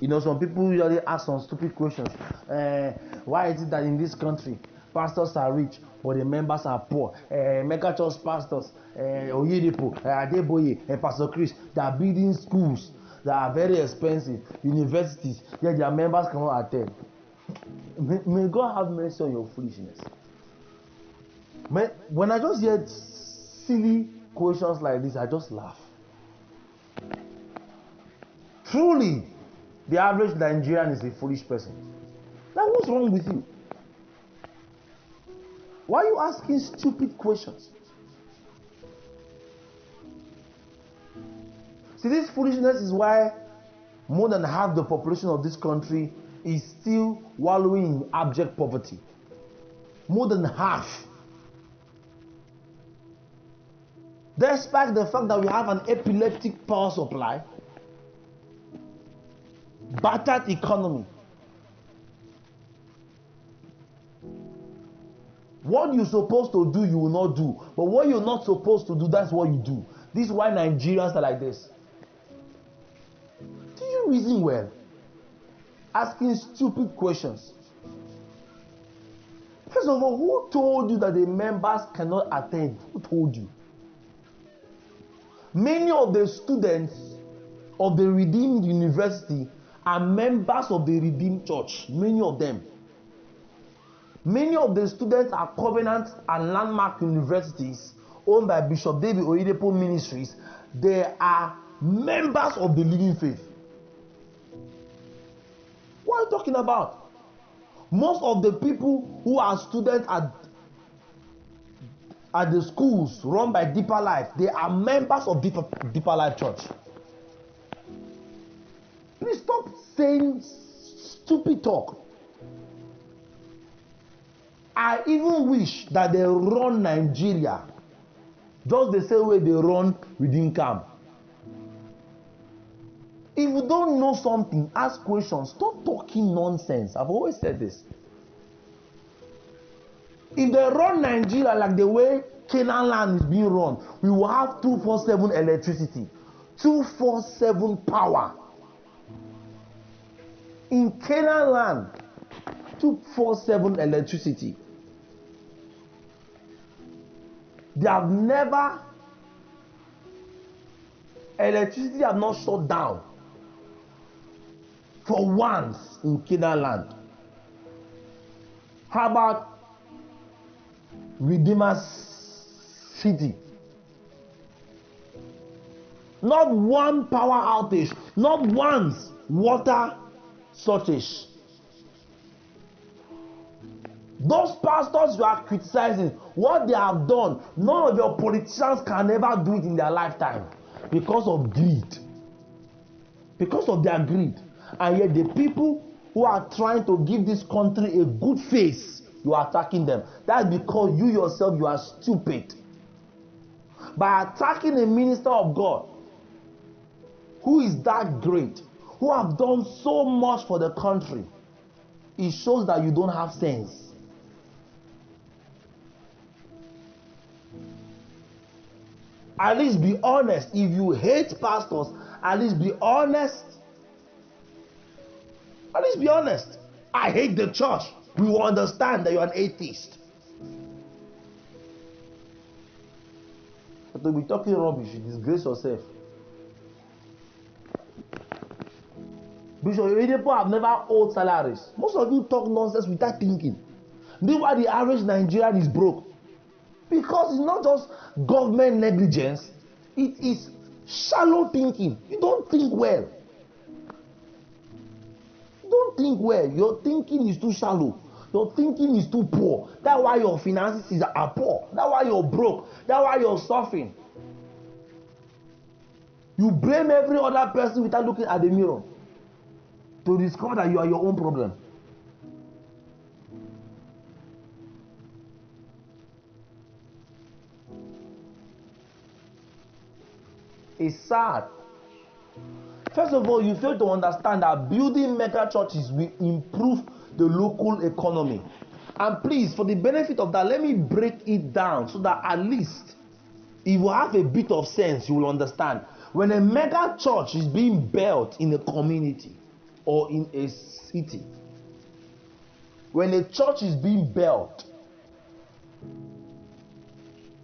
You know, some people usually ask some stupid questions. Why is it that in this country pastors are rich but the members are poor? Mega church pastors, Oyedepo, Adeboye, Pastor Chris, they are building schools that are very expensive, universities, yet their members cannot attend. May God have mercy on your foolishness. When I just hear silly questions like this, I just laugh. Truly, the average Nigerian is a foolish person. Now, what's wrong with you? Why are you asking stupid questions? See, this foolishness is why more than half the population of this country is still wallowing in abject poverty. More than half. Despite the fact that we have an epileptic power supply, battered economy. What you're supposed to do, you will not do. But what you're not supposed to do, that's what you do. This is why Nigerians are like this. Do you reason well? Asking stupid questions. First of all, who told you that the members cannot attend? Who told you? Many of the students of the Redeemed University are members of the Redeemed Church. Many of them. Many of the students are Covenant and Landmark universities owned by Bishop David Oyedepo Ministries. They are members of the Living Faith. What are you talking about? Most of the people who are students at the schools run by Deeper Life, they are members of Deeper Life Church. Please stop saying stupid talk. I even wish that they run Nigeria just the same way they run within camp. If you don't know something, ask questions. Stop talking nonsense. I've always said this. If they run Nigeria like the way Canaan land is being run, we will have 247 electricity, 247 power. In Canaan land, 247 electricity. They have never, electricity have not shut down for once in Canaan land. How about Redeemer City? Not one power outage, not once water shortage. Those pastors you are criticizing, what they have done, none of your politicians can ever do it in their lifetime because of greed. Because of their greed. And yet the people who are trying to give this country a good face, you are attacking them. That's because you yourself, you are stupid. By attacking a minister of God who is that great, who have done so much for the country, it shows that you don't have sense. At least be honest. If you hate pastors, at least be honest. At least be honest. I hate the church. We will understand that you're an atheist. But to be talking rubbish, you disgrace yourself. Bishop Oyedepo have never owed salaries. Most of you talk nonsense without thinking. This is why the average Nigerian is broke. Because it's not just government negligence, it is shallow thinking. You don't think well. You don't think well. Your thinking is too shallow. Your thinking is too poor. That's why your finances are poor. That's why you're broke. That's why you're suffering. You blame every other person without looking at the mirror to discover that you are your own problem. It's sad. First of all, you fail to understand that building mega churches will improve the local economy. And please, for the benefit of that, let me break it down so that at least if you have a bit of sense, you will understand. When a mega church is being built in a community, or in a city, when a church is being built,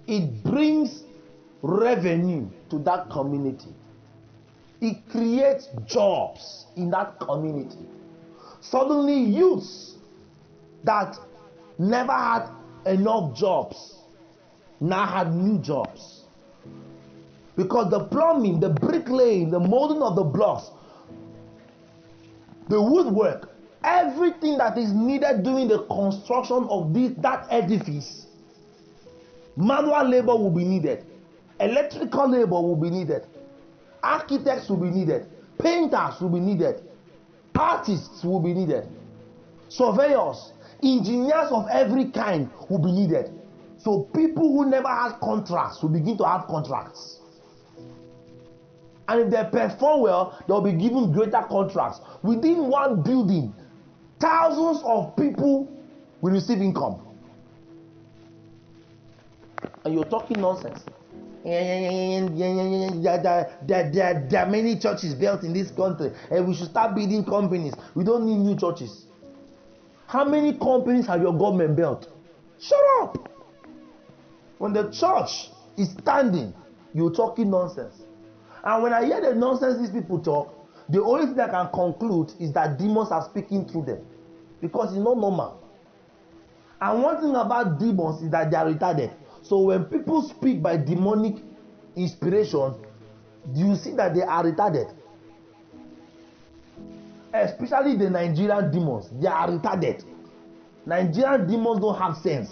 it brings revenue to that community. It creates jobs in that community. Suddenly, youths that never had enough jobs now had new jobs. Because the plumbing, the bricklaying, the molding of the blocks, the woodwork, everything that is needed during the construction of that edifice, manual labor will be needed, electrical labor will be needed, architects will be needed, painters will be needed, artists will be needed, surveyors, engineers of every kind will be needed. So people who never had contracts will begin to have contracts. And if they perform well, they'll be given greater contracts. Within one building, thousands of people will receive income. And you're talking nonsense. There are many churches built in this country, and we should start building companies. We don't need new churches. How many companies have your government built? Shut up. When the church is standing, you're talking nonsense. And when I hear the nonsense these people talk, the only thing I can conclude is that demons are speaking through them, because it's not normal. And one thing about demons is that they are retarded. So when people speak by demonic inspiration, you see that they are retarded. Especially the Nigerian demons, they are retarded. Nigerian demons don't have sense.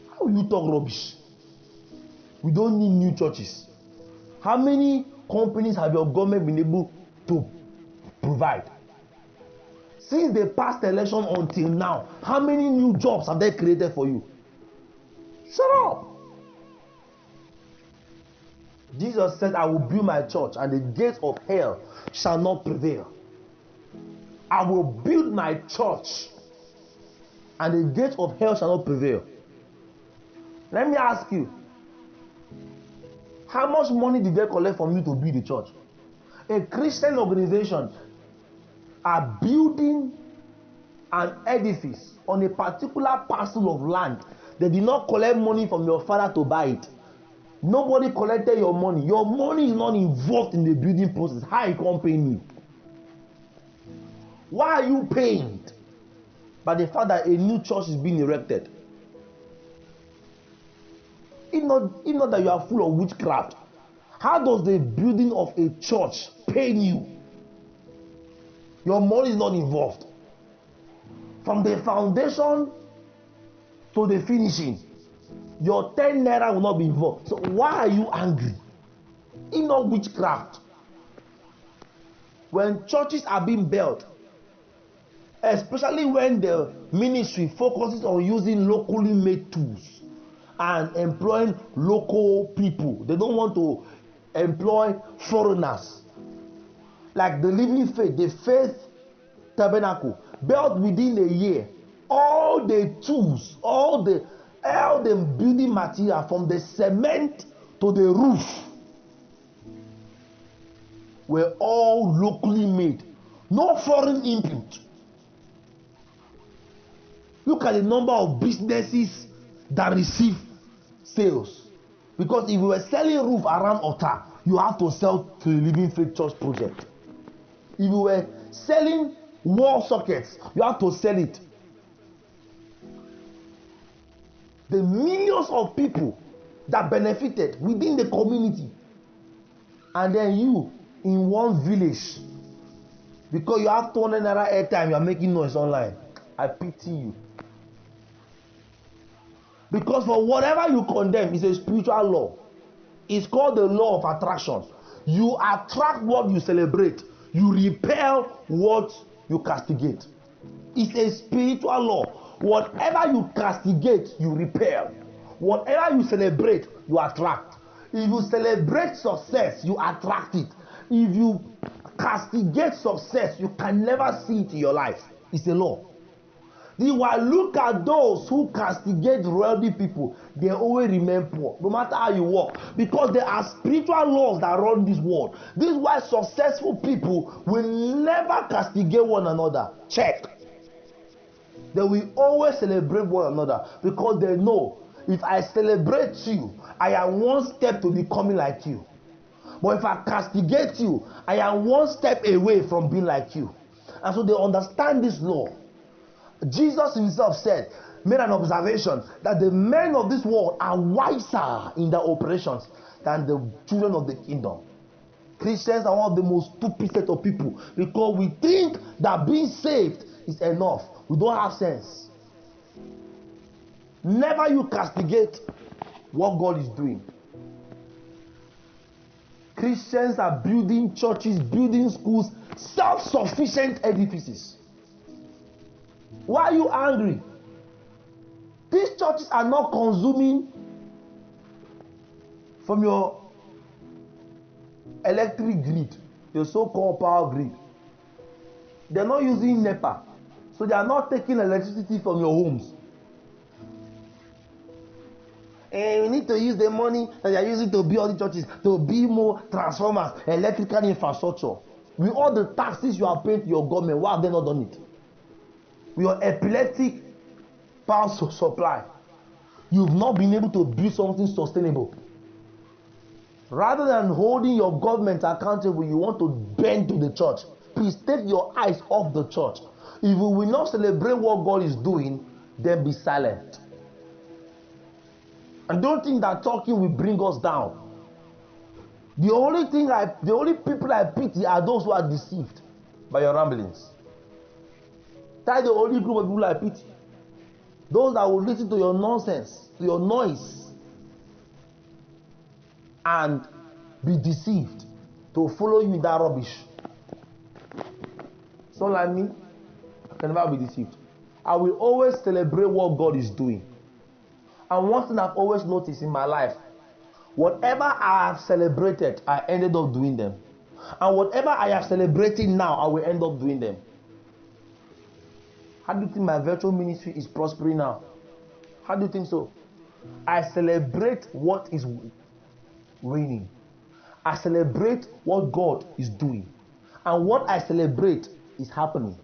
How will you talk rubbish? We don't need new churches. How many companies have your government been able to provide? Since the past election until now, how many new jobs have they created for you? Shut up. Jesus said, I will build my church, and the gates of hell shall not prevail. I will build my church, and the gates of hell shall not prevail. Let me ask you, how much money did they collect from you to build the church? A Christian organization are building an edifice on a particular parcel of land. They did not collect money from your father to buy it. Nobody collected your money. Your money is not involved in the building process. How you can't pay me? Why are you pained by the fact that a new church is being erected? If not that you are full of witchcraft, how does the building of a church pain you? Your money is not involved. From the foundation to the finishing, your 10 naira will not be involved. So why are you angry? If not witchcraft. When churches are being built, especially when the ministry focuses on using locally made tools and employing local people, they don't want to employ foreigners. Like the Living Faith, the Faith Tabernacle, built within a year. All the tools, all the building material, from the cement to the roof, were all locally made. No foreign input. Look at the number of businesses that receive sales. Because if you were selling roof around Ota, you have to sell to the Living Faith Church project. If you were selling wall sockets, you have to sell it. The millions of people that benefited within the community, and then you in one village, because you have 200 naira airtime, you are making noise online. I pity you. Because for whatever you condemn is a spiritual law. It's called the law of attraction. You attract what you celebrate. You repel what you castigate. It's a spiritual law. Whatever you castigate, you repel. Whatever you celebrate, you attract. If you celebrate success, you attract it. If you castigate success, you can never see it in your life. It's a law. Look at those who castigate wealthy people. They always remain poor, no matter how you walk, because there are spiritual laws that run this world. This is why successful people will never castigate one another. Check. They will always celebrate one another, because they know, if I celebrate you, I am one step to becoming like you. But if I castigate you, I am one step away from being like you. And so they understand this law. Jesus himself made an observation that the men of this world are wiser in their operations than the children of the kingdom. Christians are one of the most stupid set of people, because we think that being saved is enough. We don't have sense. Never you castigate what God is doing. Christians are building churches, building schools, self-sufficient edifices. Why are you angry? These churches are not consuming from your electric grid, your so-called power grid. They're not using NEPA, so they are not taking electricity from your homes. And we need to use the money that they are using to build all the churches to build more transformers, electrical infrastructure. With all the taxes you are paying to your government, why have they not done it? With your epileptic power supply, you've not been able to build something sustainable. Rather than holding your government accountable, you want to bend to the church. Please take your eyes off the church. If we will not celebrate what God is doing, then be silent. And don't think that talking will bring us down. The only people I pity are those who are deceived by your ramblings. That's the only group of people I pity. Those that will listen to your nonsense, to your noise, and be deceived to follow you in that rubbish. So like me, I can never be deceived. I will always celebrate what God is doing. And one thing I've always noticed in my life, whatever I have celebrated, I ended up doing them. And whatever I am celebrating now, I will end up doing them. How do you think my virtual ministry is prospering now? How do you think so? I celebrate what is reigning. I celebrate what God is doing. And what I celebrate is happening.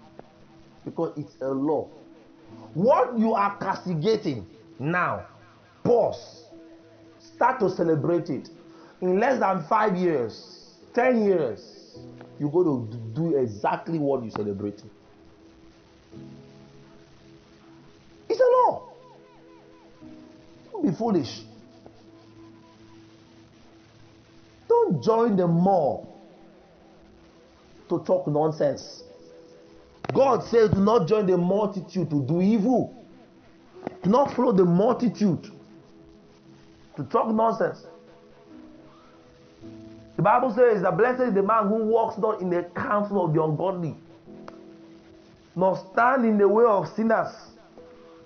Because it's a law. What you are castigating now, pause. Start to celebrate it. In less than 5 years, 10 years, you're going to do exactly what you're celebrating. It's a law. Don't be foolish. Don't join the mob to talk nonsense. God says, do not join the multitude to do evil. Do not follow the multitude to talk nonsense. The Bible says that blessed is the man who walks not in the counsel of the ungodly, nor stand in the way of sinners,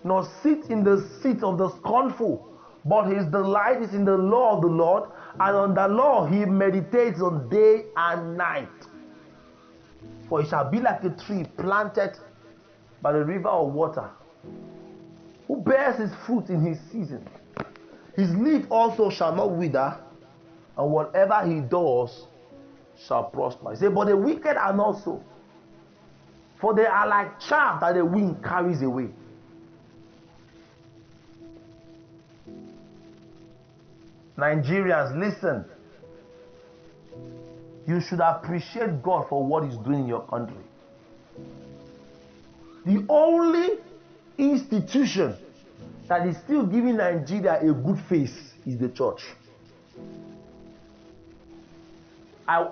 nor sit in the seat of the scornful, but his delight is in the law of the Lord, and on the law he meditates on day and night. For he shall be like a tree planted by the river of water, who bears his fruit in his season. His leaf also shall not wither, and whatever he does shall prosper. He said, but the wicked are not so, for they are like chaff that the wind carries away. Nigerians, listen. You should appreciate God for what He's doing in your country. The only institution that is still giving Nigeria a good face is the church. I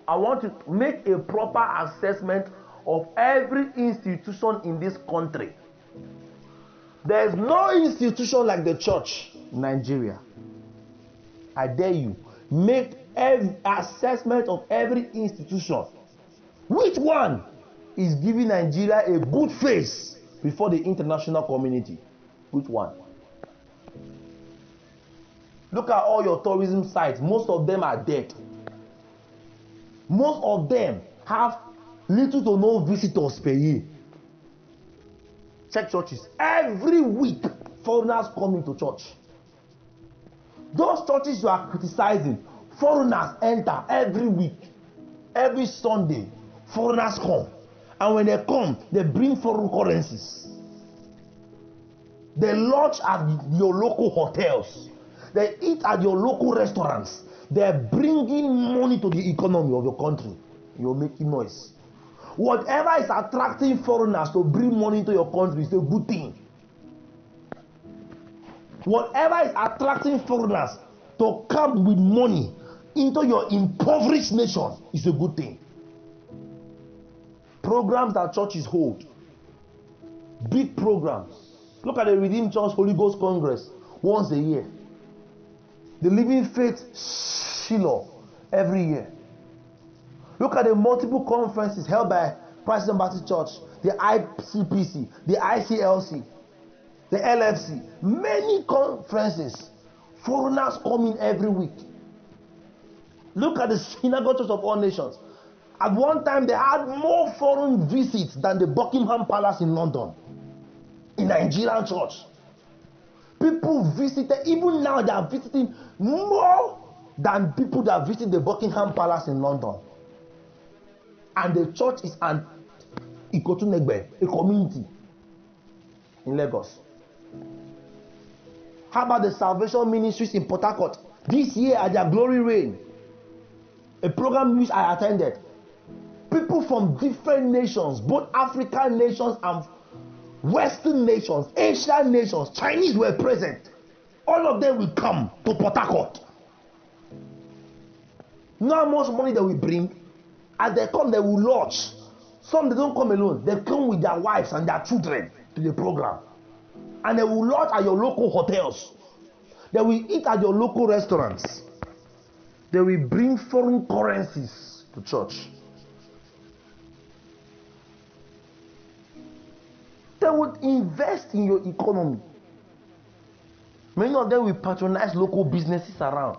want to make a proper assessment of every institution in this country. There is no institution like the church in Nigeria. I dare you, make every assessment of every institution. Which one is giving Nigeria a good face before the international community? Which one? Look at all your tourism sites. Most of them are dead. Most of them have little to no visitors per year. check churches. Every week, foreigners come into church. Those churches you are criticizing, foreigners enter every week. Every Sunday, foreigners come. And when they come, they bring foreign currencies. They lodge at your local hotels. They eat at your local restaurants. They're bringing money to the economy of your country. You're making noise. Whatever is attracting foreigners to bring money into your country is a good thing. Whatever is attracting foreigners to come with money into your impoverished nation is a good thing. Programs that churches hold, big programs. Look at the Redeemed Church Holy Ghost Congress once a year. The Living Faith Shiloh every year. Look at the multiple conferences held by Christ Baptist Church, the ICPC, the ICLC, the LFC. Many conferences. Foreigners come in every week. Look at the Synagogue Church of All Nations. At one time, they had more foreign visits than the Buckingham Palace in London. In Nigerian church. People visited, even now they are visiting more than people that visit the Buckingham Palace in London. And the church is an Ikotunegbe, a community in Lagos. How about the Salvation Ministries in Port Harcourt? This year at their Glory Reign, a program which I attended, people from different nations, both African nations and Western nations, Asian nations, Chinese were present. All of them will come to Port Harcourt. You know how much money they will bring? As they come, they will lodge. Some they don't come alone. They come with their wives and their children to the program. And they will lodge at your local hotels. They will eat at your local restaurants. They will bring foreign currencies to church. They would invest in your economy. Many of them will patronize local businesses around.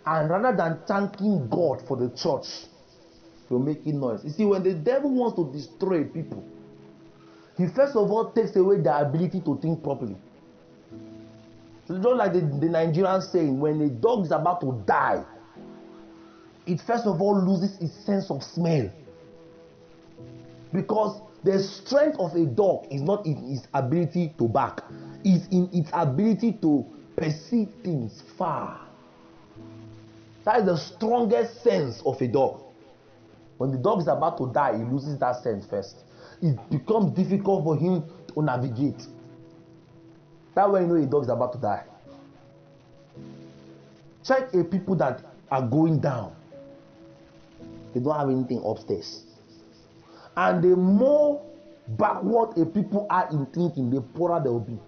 And rather than thanking God for the church, you're making noise. You see, when the devil wants to destroy people, he first of all takes away their ability to think properly. So just like the Nigerian saying, when a dog is about to die, it first of all loses its sense of smell. Because the strength of a dog is not in its ability to bark, it's in its ability to perceive things far. That is the strongest sense of a dog. When the dog is about to die, he loses that sense first. It becomes difficult for him to navigate. That's when you know a dog is about to die. Check a people that are going down. They don't have anything upstairs. And the more backward a people are in thinking, the poorer they will be.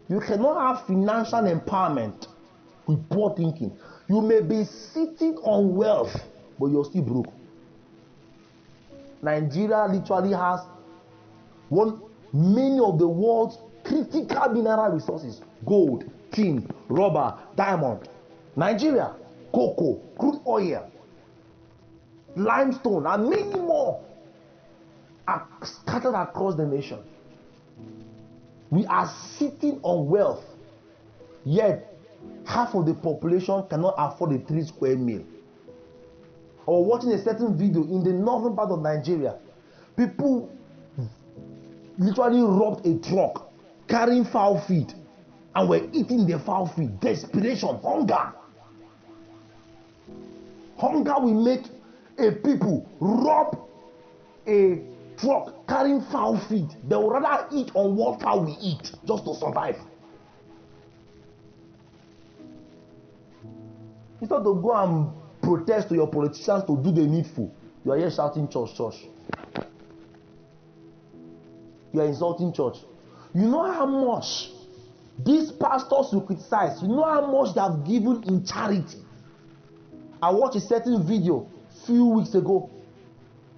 You cannot have financial empowerment with poor thinking. You may be sitting on wealth, but you're still broke. Nigeria literally has many of the world's critical mineral resources: gold, tin, rubber, diamond. Nigeria, cocoa, crude oil, limestone, and many more are scattered across the nation. We are sitting on wealth, yet half of the population cannot afford a 3 square meal. Or watching a certain video in the northern part of Nigeria, people literally robbed a truck carrying fowl feed and were eating the fowl feed. Desperation, hunger. Hunger will make a people rob a truck carrying fowl feed. They would rather eat on what fowl we eat just to survive. Instead to go and protest to your politicians to do the needful, you are here shouting church, church. You are insulting church. You know how much these pastors you criticize, you know how much they have given in charity. I watched a certain video a few weeks ago.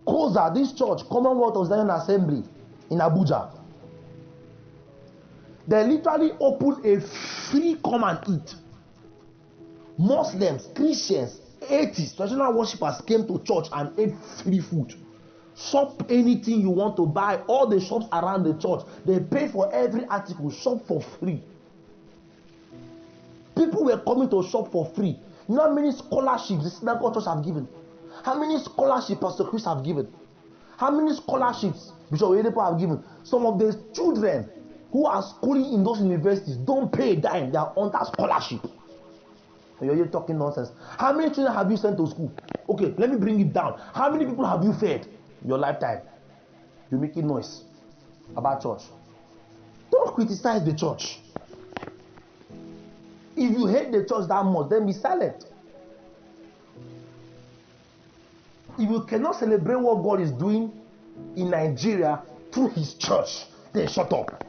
Koza, this church, Commonwealth of Zion Assembly in Abuja, they literally opened a free come and eat. Muslims, Christians, atheists, traditional worshippers came to church and ate free food. Shop anything you want to buy. All the shops around the church, they pay for every article. Shop for free. People were coming to shop for free. You know how many scholarships the synagogue church have given? How many scholarships Pastor Chris have given? How many scholarships Bishop Oyedepo have given? Some of the children who are schooling in those universities don't pay a dime. They are under scholarship. And you're talking nonsense. How many children have you sent to school? Okay, let me bring it down. How many people have you fed in your lifetime? You're making noise about church. Don't criticize the church. If you hate the church that much, then be silent. If you cannot celebrate what God is doing in Nigeria through his church, then shut up.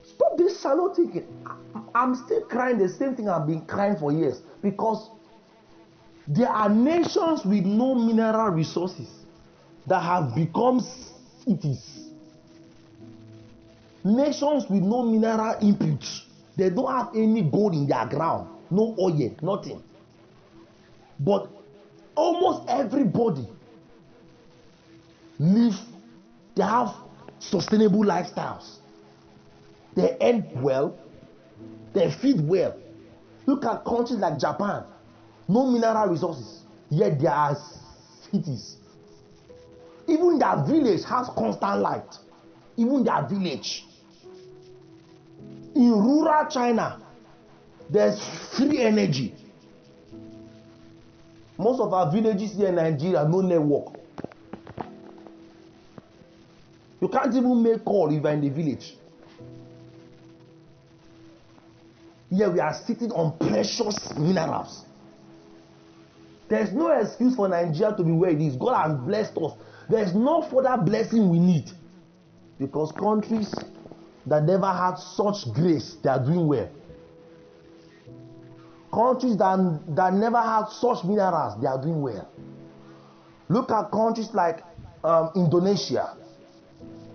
Stop this shallow thinking. I'm still crying the same thing I've been crying for years, because there are nations with no mineral resources that have become cities. Nations with no mineral inputs. They don't have any gold in their ground, no oil, nothing. But almost everybody live, they have sustainable lifestyles. They earn well, they feed well. Look at countries like Japan, no mineral resources, yet there are cities. Even their village has constant light. Even their village. In rural China, there's free energy. Most of our villages here in Nigeria, no network. You can't even make call if you're in the village. Here we are sitting on precious minerals. There's no excuse for Nigeria to be where it is. God has blessed us. There's no further blessing we need. Because countries that never had such grace, they are doing well. Countries that never had such minerals, they are doing well. Look at countries like Indonesia.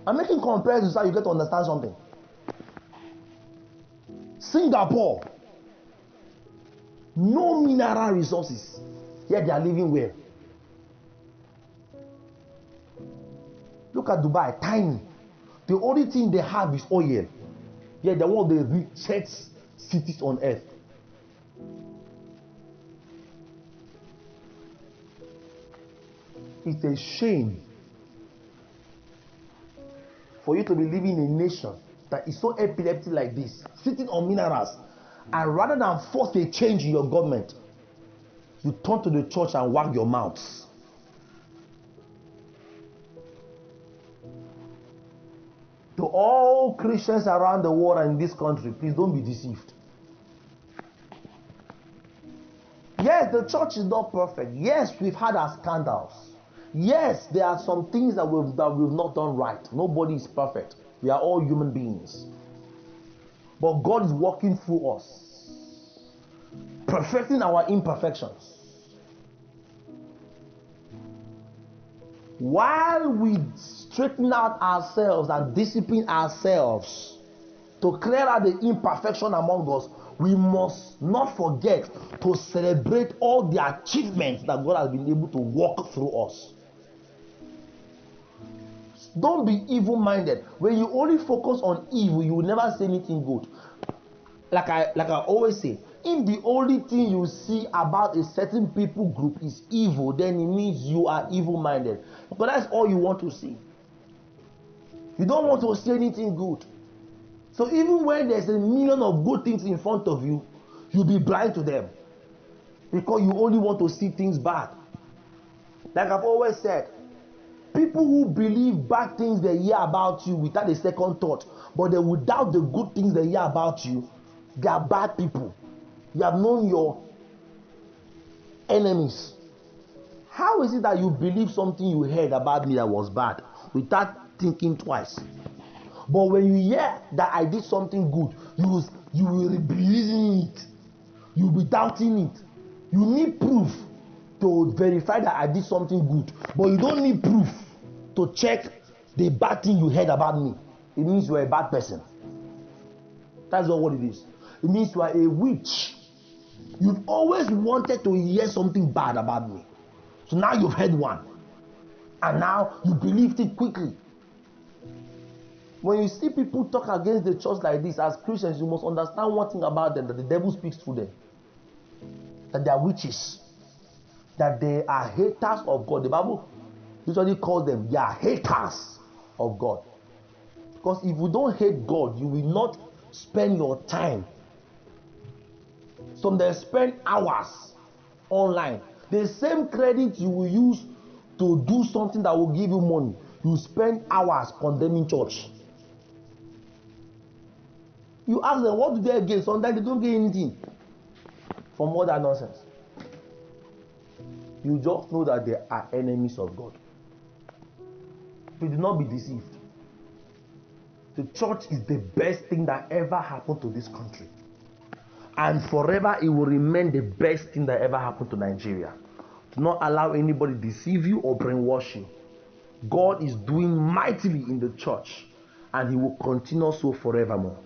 I'm making comparisons so you get to understand something. Singapore, no mineral resources, yet they are living well. Look at Dubai, tiny. The only thing they have is oil. Yet they're one of the richest cities on earth. It's a shame for you to be living in a nation that is so epileptic like this, sitting on minerals, and rather than force a change in your government, you turn to the church and wag your mouths. To all Christians around the world and in this country, please don't be deceived. Yes, the church is not perfect. Yes, we've had our scandals. Yes, there are some things that we've not done right. Nobody is perfect. We are all human beings. But God is working through us, perfecting our imperfections. While we straighten out ourselves and discipline ourselves to clear out the imperfection among us, we must not forget to celebrate all the achievements that God has been able to work through us. Don't be evil-minded. When you only focus on evil, you will never see anything good. Like I always say, if the only thing you see about a certain people group is evil, then it means you are evil-minded. But that's all you want to see. You don't want to see anything good. So even when there's a million of good things in front of you, you'll be blind to them. Because you only want to see things bad. Like I've always said, people who believe bad things they hear about you without a second thought, but they will doubt the good things they hear about you, they are bad people. You have known your enemies. How is it that you believe something you heard about me that was bad without thinking twice? But when you hear that I did something good, you will be believing it. You will be doubting it. You need proof to verify that I did something good. But you don't need proof to check the bad thing you heard about me. It means you're a bad person. That's not what it is. it means you are a witch. You've always wanted to hear something bad about me. So now you've heard one. And now you believed it quickly. When you see people talk against the church like this, as Christians, you must understand one thing about them, that the devil speaks through them. That they are witches. That they are haters of God. The Bible usually calls them, they are haters of God. Because if you don't hate God, you will not spend your time. Some they spend hours online. The same credit you will use to do something that will give you money, you spend hours condemning church. You ask them, what do they gain? Sometimes they don't gain anything from all that nonsense. You just know that they are enemies of God. You do not be deceived. The church is the best thing that ever happened to this country. And forever it will remain the best thing that ever happened to Nigeria. Do not allow anybody deceive you or brainwash you. God is doing mightily in the church, and he will continue so forevermore.